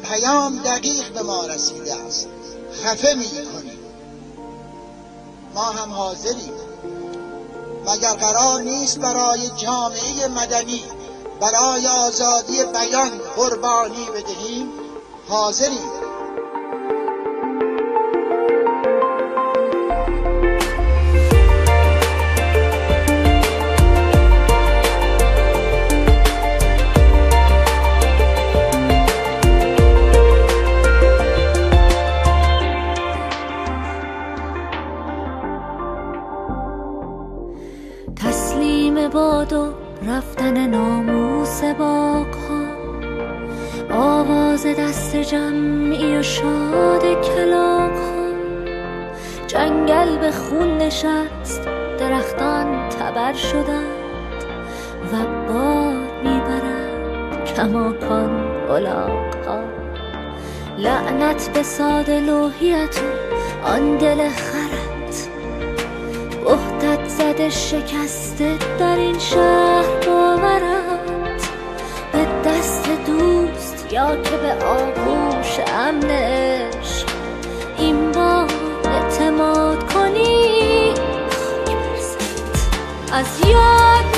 پیام دقیق به ما رسیده است، خفه می‌کنیم. ما هم حاضریم. مگر قرار نیست برای جامعه مدنی، برای آزادی بیان قربانی بدهیم؟ حاضریم. تسلیم باد و رفتن ناموس باغ‌ها، آواز دست جمعی و شاد کلاغ‌ها. جنگل به خون نشست، درختان تبر شدند و بار میبرند کماکان الاغ‌ها. لعنت به ساده لوحیت و آن دل خرد، وحدت زده شکسته در این شهر باورد. به دست دوست یا که به آغوش امن عشق، این بار اعتماد کنی خاک برسد از یاد